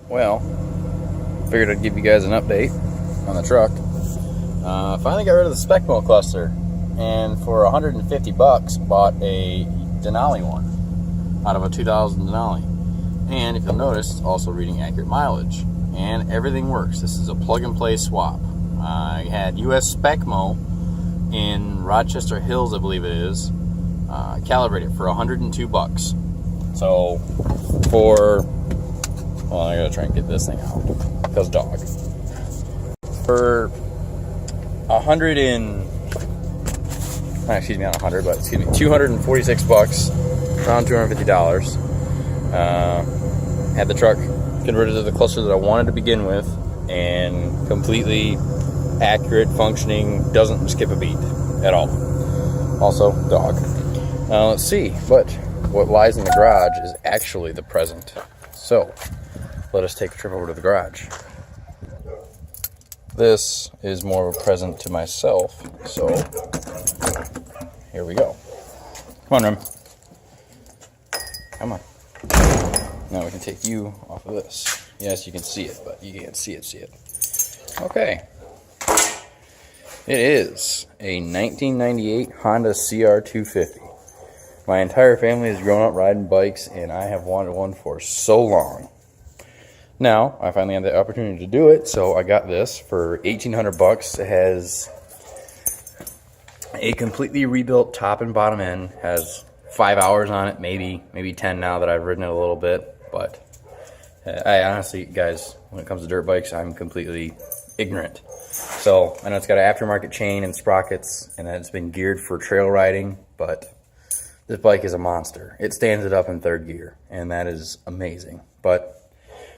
Well, figured I'd give you guys an update on the truck. Finally got rid of the spec mode cluster, and for 150 bucks bought a Denali one out of a 2000 Denali. And if you'll notice, it's also reading accurate mileage, and everything works. This is a plug-and-play swap. I had US spec mo in Rochester Hills, I believe it is, calibrated for 102 bucks. So for, well, I gotta try and get this thing out because dog. For 100 and, excuse me, not 100, but excuse me, 246 bucks, around $250. Had the truck converted to the cluster that I wanted to begin with, and completely accurate, functioning, doesn't skip a beat at all. Also, dog. Let's see, but what lies in the garage is actually the present. So, let us take a trip over to the garage. This is more of a present to myself, so here we go. Come on, Rem. Come on. Now we can take you off of this. Yes, you can see it, but you can't see it. Okay. It is a 1998 Honda CR250. My entire family has grown up riding bikes, and I have wanted one for so long. Now, I finally had the opportunity to do it, so I got this for 1,800 bucks. It has a completely rebuilt top and bottom end, has 5 hours on it, maybe 10 now that I've ridden it a little bit. But I honestly, guys, when it comes to dirt bikes, I'm completely ignorant. So I know it's got an aftermarket chain and sprockets, and that it's been geared for trail riding, but this bike is a monster. It stands it up in third gear, and that is amazing. But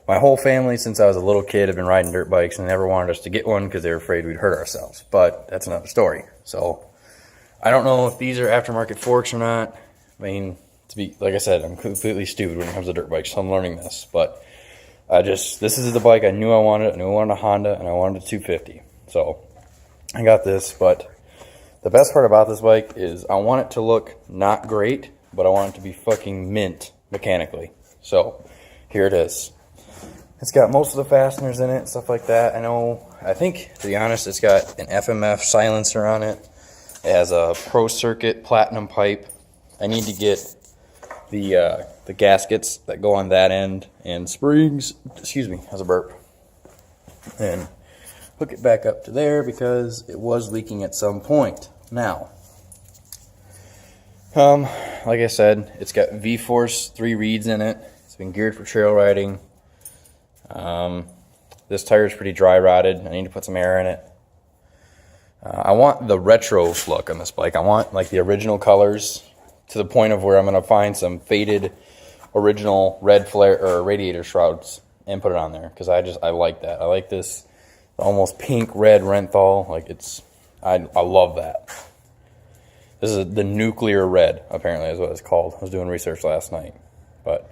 my whole family, since I was a little kid, have been riding dirt bikes and never wanted us to get one because they were afraid we'd hurt ourselves. But that's another story. So I don't know if these are aftermarket forks or not. I mean, to be, like I said, I'm completely stupid when it comes to dirt bikes, so I'm learning this. But this is the bike I knew I wanted. I knew I wanted a Honda, and I wanted a 250. So I got this, but the best part about this bike is I want it to look not great, but I want it to be fucking mint mechanically. So here it is. It's got most of the fasteners in it, stuff like that. I think, to be honest, it's got an FMF silencer on it. It has a Pro Circuit Platinum pipe. I need to get the gaskets that go on that end and springs, excuse me, as a burp, and hook it back up to there because it was leaking at some point. Now, like I said, it's got V-Force 3 reeds in it. It's been geared for trail riding. This tire is pretty dry rotted. I need to put some air in it. I want the retro look on this bike. I want like the original colors, to the point of where I'm going to find some faded original red flare or radiator shrouds and put it on there, because I like that. I like this almost pink red Renthal. Like I love that. This is the nuclear red, apparently is what it's called. I was doing research last night, but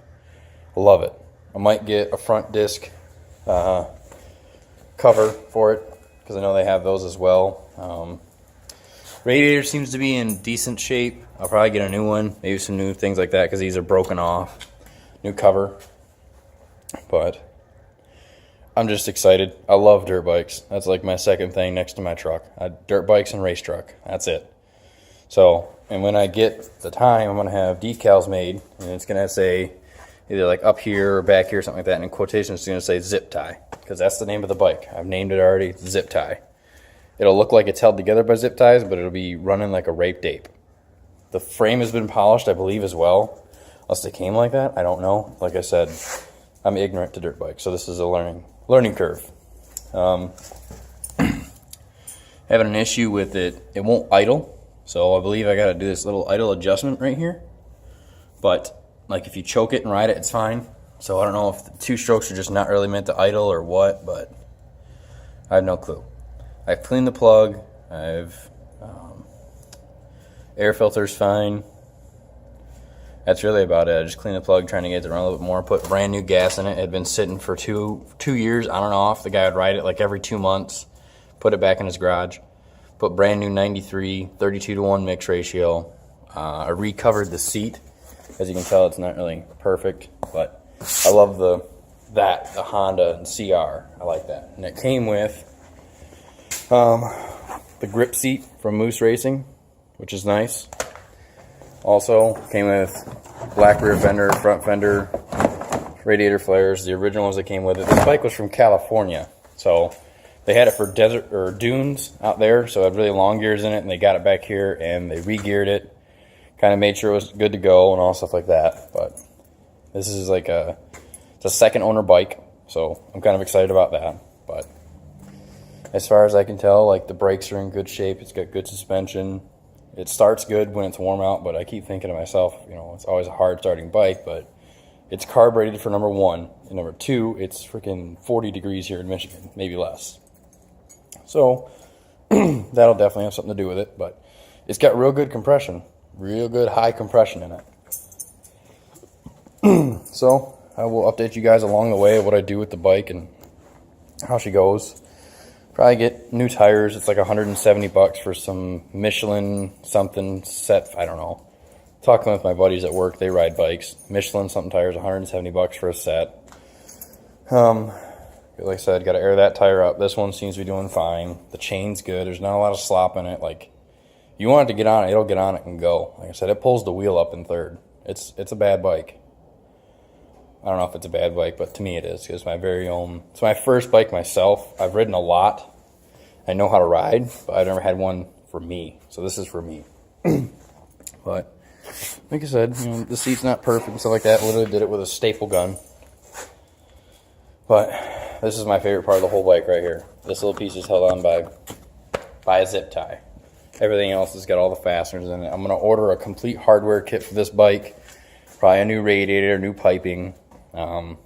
I love it. I might get a front disc cover for it, because I know they have those as well. Radiator seems to be in decent shape. I'll probably get a new one, maybe some new things like that, because these are broken off. New cover. But I'm just excited. I love dirt bikes. That's like my second thing next to my truck. Dirt bikes and race truck. That's it. So, and when I get the time, I'm going to have decals made, and it's going to say either like up here or back here or something like that, and in quotation it's going to say zip tie, because that's the name of the bike. I've named it already, zip tie. It'll look like it's held together by zip ties, but it'll be running like a raped ape. The frame has been polished, I believe, as well. Unless they came like that, I don't know. Like I said, I'm ignorant to dirt bikes, so this is a learning curve. Having an issue with it, it won't idle. So I believe I got to do this little idle adjustment right here. But like if you choke it and ride it, it's fine. So I don't know if the two strokes are just not really meant to idle or what, but I have no clue. I've cleaned the plug. Air filter's fine. That's really about it. I just cleaned the plug, trying to get it to run a little bit more. Put brand new gas in it. It had been sitting for two years on and off. The guy would ride it like every 2 months. Put it back in his garage. Put brand new 93, 32-to-1 mix ratio. I recovered the seat. As you can tell, it's not really perfect, but I love the the Honda CR. I like that. And it came with the grip seat from Moose Racing, which is nice. Also came with black rear fender, front fender, radiator flares, the original ones that came with it. This bike was from California, so they had it for desert or dunes out there, so it had really long gears in it, and they got it back here and they re-geared it, kind of made sure it was good to go and all stuff like that. But this is like it's a second owner bike, so I'm kind of excited about that. But as far as I can tell, like, the brakes are in good shape. It's got good suspension. It starts good when it's warm out, but I keep thinking to myself, you know, it's always a hard starting bike, but it's carb rated for number one, and number two, it's freaking 40 degrees here in Michigan, maybe less. So that'll definitely have something to do with it, but it's got real good compression, real good high compression in it. So I will update you guys along the way of what I do with the bike and how she goes. Probably get new tires. It's like $170 for some Michelin something set. I don't know. Talking with my buddies at work, they ride bikes. Michelin something tires, $170 for a set. Like I said, got to air that tire up. This one seems to be doing fine. The chain's good. There's not a lot of slop in it. Like, you want it to get on it, it'll get on it and go. Like I said, it pulls the wheel up in third. It's a bad bike. I don't know if it's a bad bike, but to me it is. It's my very own. It's my first bike myself. I've ridden a lot. I know how to ride, but I've never had one for me. So this is for me. But like I said, you know, the seat's not perfect and stuff like that. Literally did it with a staple gun. But this is my favorite part of the whole bike right here. This little piece is held on by a zip tie. Everything else has got all the fasteners in it. I'm going to order a complete hardware kit for this bike. Probably a new radiator, new piping. I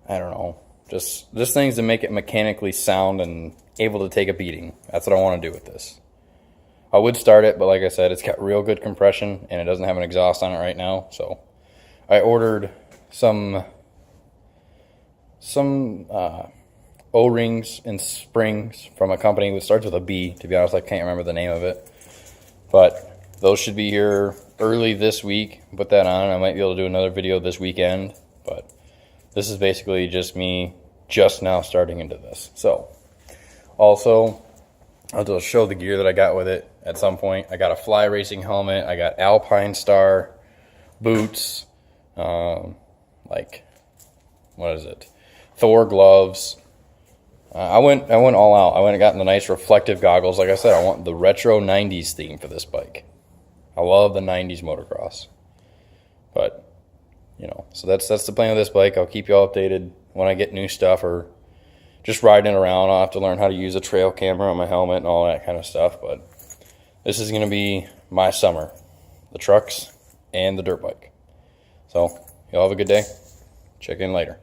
don't know. Just things to make it mechanically sound and able to take a beating. That's what I want to do with this. I would start it, but like I said, it's got real good compression, and it doesn't have an exhaust on it right now. So I ordered some O-rings and springs from a company that starts with a B. To be honest, I can't remember the name of it. But those should be here early this week. Put that on. I might be able to do another video this weekend. But this is basically just me just now starting into this. So also, I'll just show the gear that I got with it at some point. I got a fly racing helmet. I got Alpine Star boots. Like, what is it? Thor gloves. I went all out. I went and got the nice reflective goggles. Like I said, I want the retro 90s theme for this bike. I love the 90s motocross. But, you know, so that's the plan of this bike. I'll keep you all updated when I get new stuff or just riding around. I'll have to learn how to use a trail camera on my helmet and all that kind of stuff. But this is going to be my summer. The trucks and the dirt bike. So, y'all have a good day. Check in later.